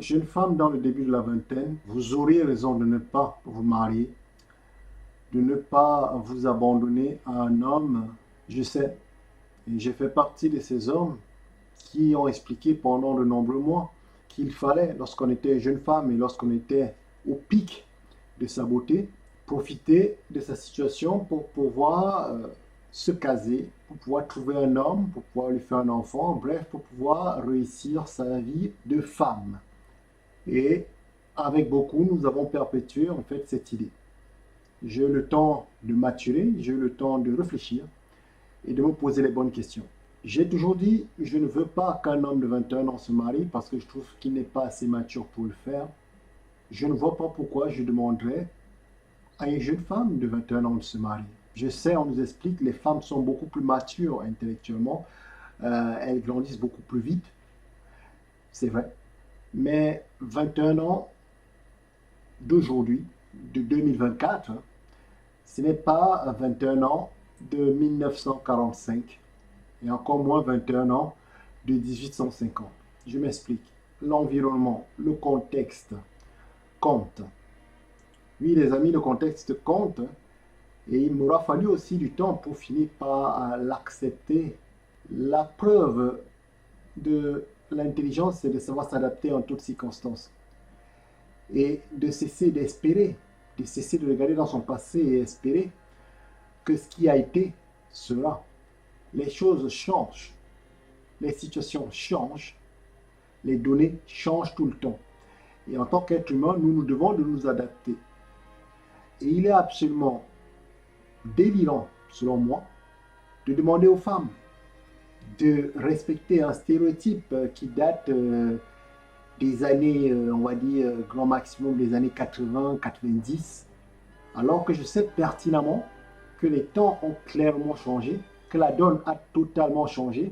jeune femme dans le début de la vingtaine, vous auriez raison de ne pas vous marier, de ne pas vous abandonner à un homme. Je sais, et j'ai fait partie de ces hommes qui ont expliqué pendant de nombreux mois qu'il fallait, lorsqu'on était jeune femme et lorsqu'on était au pic de sa beauté, profiter de sa situation pour pouvoir se caser, pour pouvoir trouver un homme, pour pouvoir lui faire un enfant, bref, pour pouvoir réussir sa vie de femme. Et avec beaucoup, nous avons perpétué en fait cette idée. J'ai eu le temps de maturer, j'ai eu le temps de réfléchir et de me poser les bonnes questions. J'ai toujours dit, je ne veux pas qu'un homme de 21 ans se marie parce que je trouve qu'il n'est pas assez mature pour le faire. Je ne vois pas pourquoi je demanderais à une jeune femme de 21 ans de se marier. Je sais, on nous explique que les femmes sont beaucoup plus matures intellectuellement, elles grandissent beaucoup plus vite, c'est vrai. Mais 21 ans d'aujourd'hui, de 2024, ce n'est pas 21 ans de 1945 et encore moins 21 ans de 1850. Je m'explique. L'environnement, le contexte compte. Oui, les amis, le contexte compte et il m'aura fallu aussi du temps pour finir par l'accepter. La preuve de l'intelligence, c'est de savoir s'adapter en toutes circonstances et de cesser d'espérer, de cesser de regarder dans son passé et espérer que ce qui a été sera. Les choses changent, les situations changent, les données changent tout le temps. Et en tant qu'être humain, nous devons de nous adapter. Et il est absolument délirant, selon moi, de demander aux femmes de respecter un stéréotype qui date des années, on va dire, grand maximum des années 80, 90, alors que je sais pertinemment que les temps ont clairement changé, que la donne a totalement changé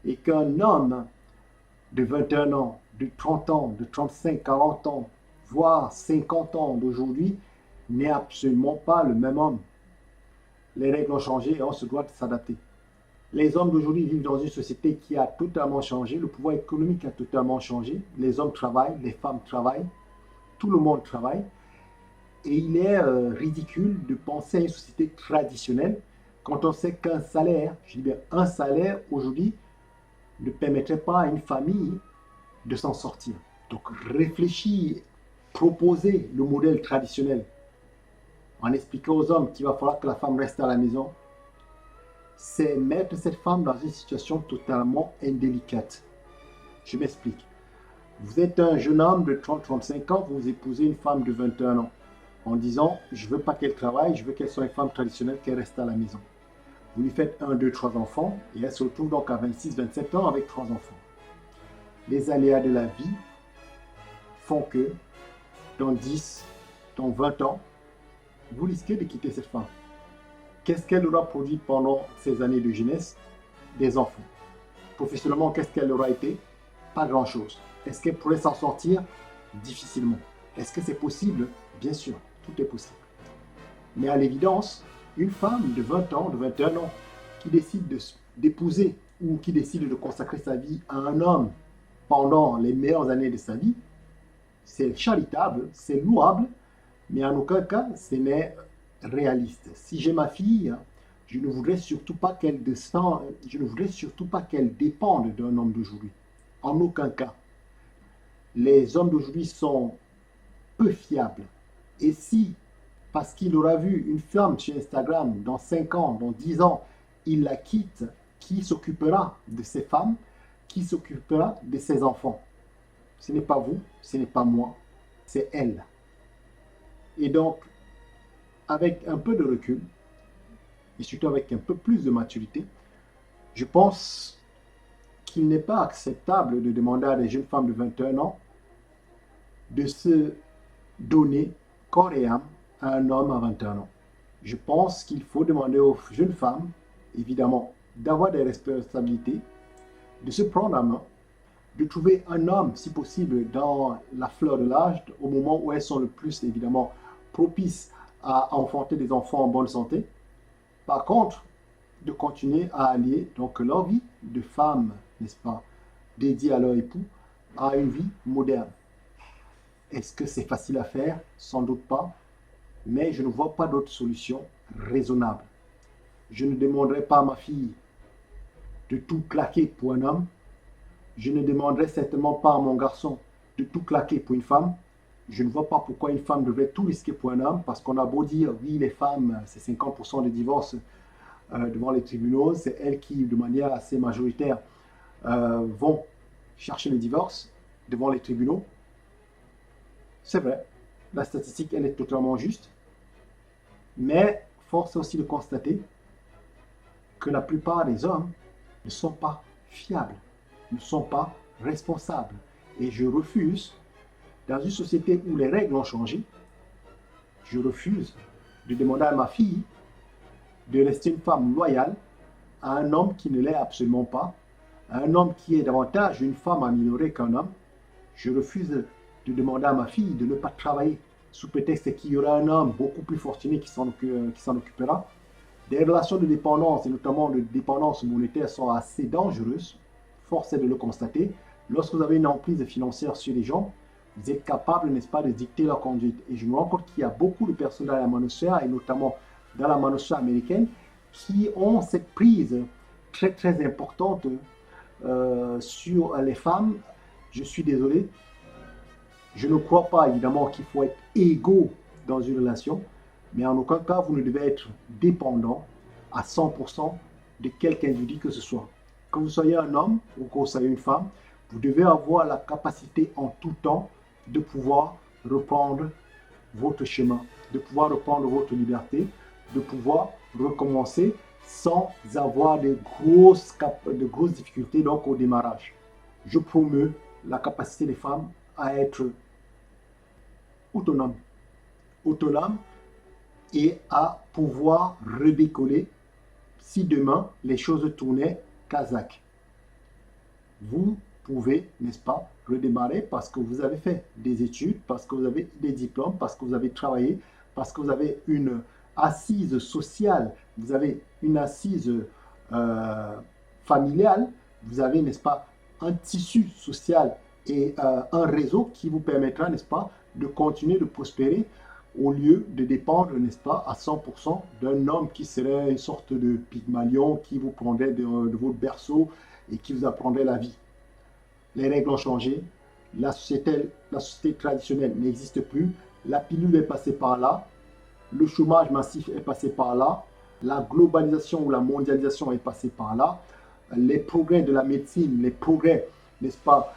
et qu'un homme de 21 ans, de 30 ans, de 35, 40 ans, voire 50 ans d'aujourd'hui n'est absolument pas le même homme. Les règles ont changé et on se doit s'adapter. Les hommes d'aujourd'hui vivent dans une société qui a totalement changé, le pouvoir économique a totalement changé, les hommes travaillent, les femmes travaillent, tout le monde travaille. Et il est ridicule de penser à une société traditionnelle quand on sait qu'un salaire, je dis bien un salaire aujourd'hui, ne permettrait pas à une famille de s'en sortir. Donc réfléchir, proposer le modèle traditionnel en expliquant aux hommes qu'il va falloir que la femme reste à la maison, c'est mettre cette femme dans une situation totalement indélicate. Je m'explique. Vous êtes un jeune homme de 30-35 ans, vous épousez une femme de 21 ans en disant « je ne veux pas qu'elle travaille, je veux qu'elle soit une femme traditionnelle, qu'elle reste à la maison ». Vous lui faites 1, 2, 3 enfants et elle se retrouve donc à 26-27 ans avec 3 enfants. Les aléas de la vie font que dans 10, dans 20 ans, vous risquez de quitter cette femme. Qu'est-ce qu'elle aura produit pendant ces années de jeunesse? Des enfants. Professionnellement, qu'est-ce qu'elle aura été? Pas grand-chose. Est-ce qu'elle pourrait s'en sortir? Difficilement. Est-ce que c'est possible? Bien sûr, tout est possible. Mais à l'évidence, une femme de 20 ans, de 21 ans, qui décide d'épouser ou qui décide de consacrer sa vie à un homme pendant les meilleures années de sa vie, c'est charitable, c'est louable, mais en aucun cas, ce n'est réaliste. Si j'ai ma fille, je ne voudrais surtout pas qu'elle dépende d'un homme d'aujourd'hui. En aucun cas. Les hommes d'aujourd'hui sont peu fiables. Et si, parce qu'il aura vu une femme sur Instagram dans 5 ans, dans 10 ans, il la quitte, qui s'occupera de ces femmes? Qui s'occupera de ses enfants? Ce n'est pas vous, ce n'est pas moi, c'est elle. Et donc, avec un peu de recul, et surtout avec un peu plus de maturité, je pense qu'il n'est pas acceptable de demander à des jeunes femmes de 21 ans de se donner corps et âme à un homme à 21 ans. Je pense qu'il faut demander aux jeunes femmes, évidemment, d'avoir des responsabilités, de se prendre en main, de trouver un homme, si possible, dans la fleur de l'âge, au moment où elles sont le plus, évidemment, propices à enfanter des enfants en bonne santé. Par contre, de continuer à allier donc leur vie de femme, n'est-ce pas, dédiée à leur époux, à une vie moderne. Est-ce que c'est facile à faire? Sans doute pas. Mais je ne vois pas d'autre solution raisonnable. Je ne demanderai pas à ma fille de tout claquer pour un homme. Je ne demanderai certainement pas à mon garçon de tout claquer pour une femme. Je ne vois pas pourquoi une femme devrait tout risquer pour un homme, parce qu'on a beau dire, oui, les femmes, c'est 50% des divorces devant les tribunaux, c'est elles qui, de manière assez majoritaire, vont chercher le divorce devant les tribunaux. C'est vrai, la statistique, elle est totalement juste, mais force est aussi de constater que la plupart des hommes ne sont pas fiables, ne sont pas responsables. Et je refuse, dans une société où les règles ont changé, je refuse de demander à ma fille de rester une femme loyale à un homme qui ne l'est absolument pas, à un homme qui est davantage une femme améliorée qu'un homme. Je refuse de demander à ma fille de ne pas travailler sous prétexte qu'il y aura un homme beaucoup plus fortuné qui s'en occupera. Des relations de dépendance, et notamment de dépendance monétaire, sont assez dangereuses. Force est de le constater. Lorsque vous avez une emprise financière sur les gens, vous êtes capable, n'est-ce pas, de dicter leur conduite. Et je me rends compte qu'il y a beaucoup de personnes dans la manosphère, et notamment dans la manosphère américaine, qui ont cette prise très très importante sur les femmes. Je suis désolé, je ne crois pas évidemment qu'il faut être égaux dans une relation, mais en aucun cas vous ne devez être dépendant à 100% de quelque individu que ce soit. Que vous soyez un homme ou que vous soyez une femme, vous devez avoir la capacité en tout temps de pouvoir reprendre votre chemin, de pouvoir reprendre votre liberté, de pouvoir recommencer sans avoir de grosses difficultés donc au démarrage. Je promeux la capacité des femmes à être autonomes, et à pouvoir redécoller si demain les choses tournaient kazakh. Vous pouvez, n'est-ce pas, redémarrer parce que vous avez fait des études, parce que vous avez des diplômes, parce que vous avez travaillé, parce que vous avez une assise sociale, vous avez une assise familiale, vous avez, n'est-ce pas, un tissu social et un réseau qui vous permettra, n'est-ce pas, de continuer de prospérer au lieu de dépendre, n'est-ce pas, à 100% d'un homme qui serait une sorte de Pygmalion qui vous prendrait de votre berceau et qui vous apprendrait la vie. Les règles ont changé, la société traditionnelle n'existe plus, la pilule est passée par là, le chômage massif est passé par là, la globalisation ou la mondialisation est passée par là, les progrès de la médecine, les progrès, n'est-ce pas,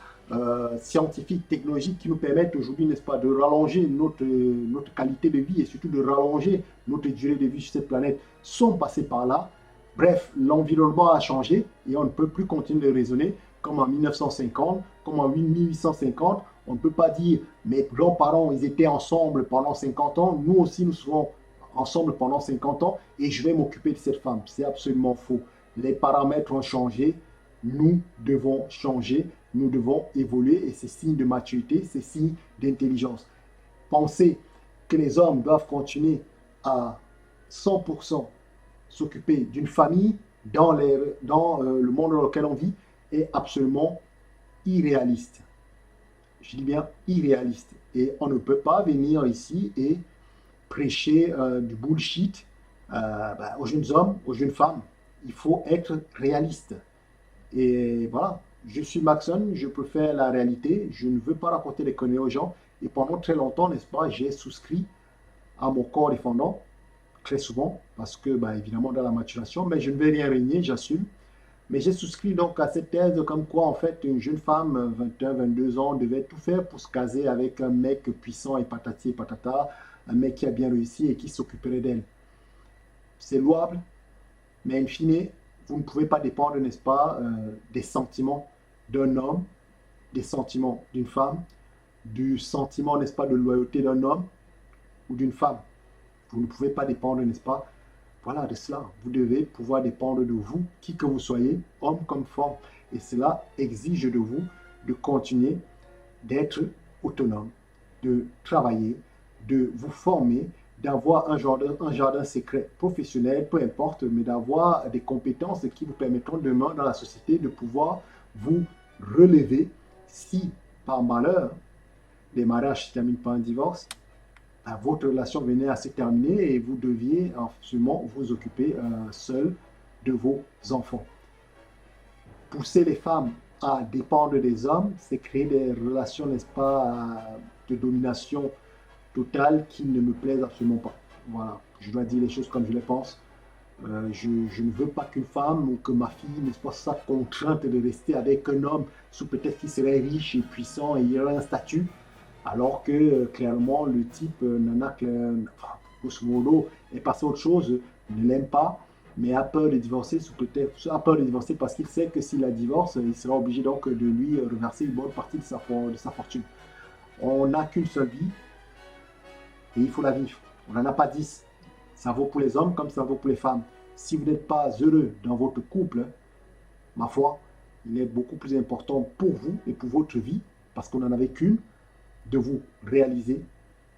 scientifiques, technologiques qui nous permettent aujourd'hui, n'est-ce pas, de rallonger notre qualité de vie et surtout de rallonger notre durée de vie sur cette planète sont passés par là. Bref, l'environnement a changé et on ne peut plus continuer de raisonner comme en 1950, comme en 1850. On ne peut pas dire, mes grands-parents, ils étaient ensemble pendant 50 ans, nous aussi nous serons ensemble pendant 50 ans et je vais m'occuper de cette femme. C'est absolument faux. Les paramètres ont changé, nous devons changer, nous devons évoluer et c'est signe de maturité, c'est signe d'intelligence. Penser que les hommes doivent continuer à 100% s'occuper d'une famille dans le monde dans lequel on vit est absolument irréaliste. Je dis bien irréaliste. Et on ne peut pas venir ici et prêcher du bullshit aux jeunes hommes, aux jeunes femmes. Il faut être réaliste. Et voilà, je suis Maxon, je préfère la réalité, je ne veux pas raconter des conneries aux gens. Et pendant très longtemps, n'est-ce pas, j'ai souscrit à mon corps défendant, très souvent, parce que, évidemment, dans la maturation, mais je ne vais rien régner, j'assume. Mais j'ai souscrit donc à cette thèse comme quoi, en fait, une jeune femme, 21, 22 ans, devait tout faire pour se caser avec un mec puissant et patati et patata, un mec qui a bien réussi et qui s'occuperait d'elle. C'est louable, mais in fine, vous ne pouvez pas dépendre, n'est-ce pas, des sentiments d'un homme, des sentiments d'une femme, du sentiment, n'est-ce pas, de loyauté d'un homme ou d'une femme. Vous ne pouvez pas dépendre, n'est-ce pas, voilà, de cela. Vous devez pouvoir dépendre de vous, qui que vous soyez, homme comme femme. Et cela exige de vous de continuer d'être autonome, de travailler, de vous former, d'avoir un jardin secret professionnel, peu importe, mais d'avoir des compétences qui vous permettront demain dans la société de pouvoir vous relever si, par malheur, les mariages se terminent par un divorce, votre relation venait à se terminer et vous deviez absolument vous occuper seul de vos enfants. Pousser les femmes à dépendre des hommes, c'est créer des relations, n'est-ce pas, de domination totale qui ne me plaisent absolument pas. Voilà, je dois dire les choses comme je les pense. Je ne veux pas qu'une femme ou que ma fille, n'est-ce pas, soit contrainte de rester avec un homme sous prétexte qu'il serait riche et puissant et il aurait un statut, alors que clairement le type n'en a que, enfin, grosso modo, est passé à autre chose, ne l'aime pas, mais a peur de divorcer sous prétexte, a peur de divorcer parce qu'il sait que s'il la divorce, il sera obligé donc de lui reverser une bonne partie de sa fortune. On n'a qu'une seule vie et il faut la vivre. On n'en a pas 10. Ça vaut pour les hommes comme ça vaut pour les femmes. Si vous n'êtes pas heureux dans votre couple, ma foi, il est beaucoup plus important pour vous et pour votre vie, parce qu'on n'en avait qu'une, de vous réaliser,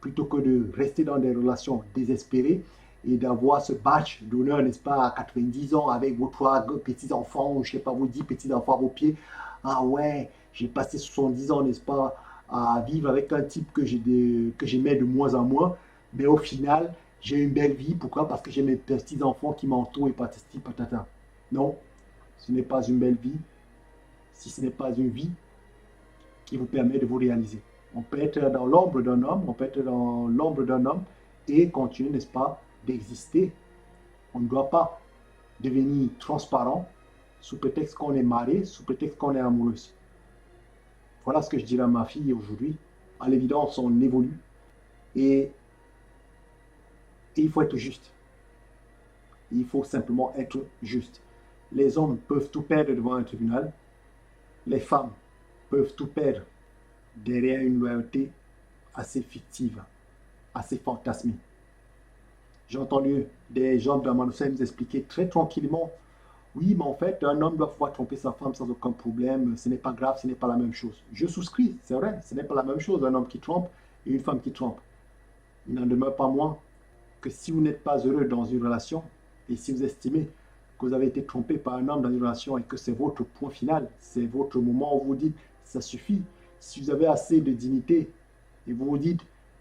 plutôt que de rester dans des relations désespérées et d'avoir ce badge d'honneur, n'est-ce pas, à 90 ans avec vos 3 petits-enfants, je ne sais pas, vos 10 petits-enfants à vos pieds. Ah ouais, j'ai passé 70 ans, n'est-ce pas, à vivre avec un type que j'aimais de moins en moins, mais au final, j'ai une belle vie. Pourquoi? Parce que j'ai mes petits-enfants qui m'entourent et patati patata. Non, ce n'est pas une belle vie si ce n'est pas une vie qui vous permet de vous réaliser. On peut être dans l'ombre d'un homme, on peut être dans l'ombre d'un homme et continuer, n'est-ce pas, d'exister. On ne doit pas devenir transparent sous prétexte qu'on est marié, sous prétexte qu'on est amoureuse. Voilà ce que je dirais à ma fille aujourd'hui. À l'évidence, on évolue et il faut être juste. Il faut simplement être juste. Les hommes peuvent tout perdre devant un tribunal. Les femmes peuvent tout perdre derrière une loyauté assez fictive, assez fantasmée. J'ai entendu des gens de la Manoussa nous expliquer très tranquillement, oui, mais en fait, un homme doit pouvoir tromper sa femme sans aucun problème, ce n'est pas grave, ce n'est pas la même chose. Je souscris, c'est vrai, ce n'est pas la même chose, un homme qui trompe et une femme qui trompe. Il n'en demeure pas moins que si vous n'êtes pas heureux dans une relation, et si vous estimez que vous avez été trompé par un homme dans une relation et que c'est votre point final, c'est votre moment où vous dites, ça suffit. Si vous avez assez de dignité et vous vous dites,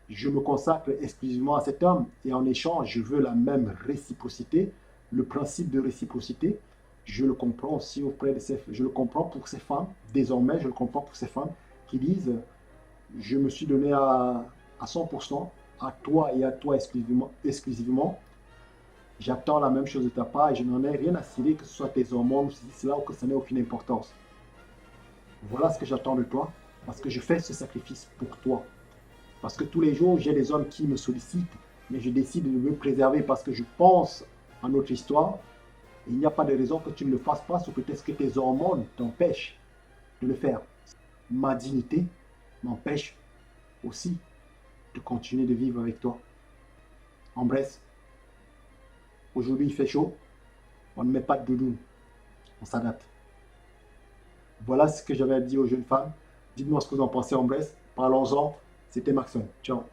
je me consacre exclusivement à cet homme et en échange, je veux la même réciprocité, le principe de réciprocité, je le comprends aussi auprès de je le comprends pour ces femmes, désormais je le comprends pour ces femmes qui disent, je me suis donné à 100% à toi et à toi exclusivement. J'attends la même chose de ta part et je n'en ai rien à cirer que ce soit tes hormones ou ceci, cela ou que ça n'ait aucune importance. Voilà ce que j'attends de toi parce que je fais ce sacrifice pour toi. Parce que tous les jours, j'ai des hommes qui me sollicitent, mais je décide de me préserver parce que je pense à notre histoire. Et il n'y a pas de raison que tu ne le fasses pas sous prétexte que tes hormones t'empêchent de le faire. Ma dignité m'empêche aussi de continuer de vivre avec toi. En Bresse, aujourd'hui il fait chaud, on ne met pas de doudoune, on s'adapte. Voilà ce que j'avais à dire aux jeunes femmes. Dites-moi ce que vous en pensez en Bresse. Parlons-en. C'était Maxon. Ciao.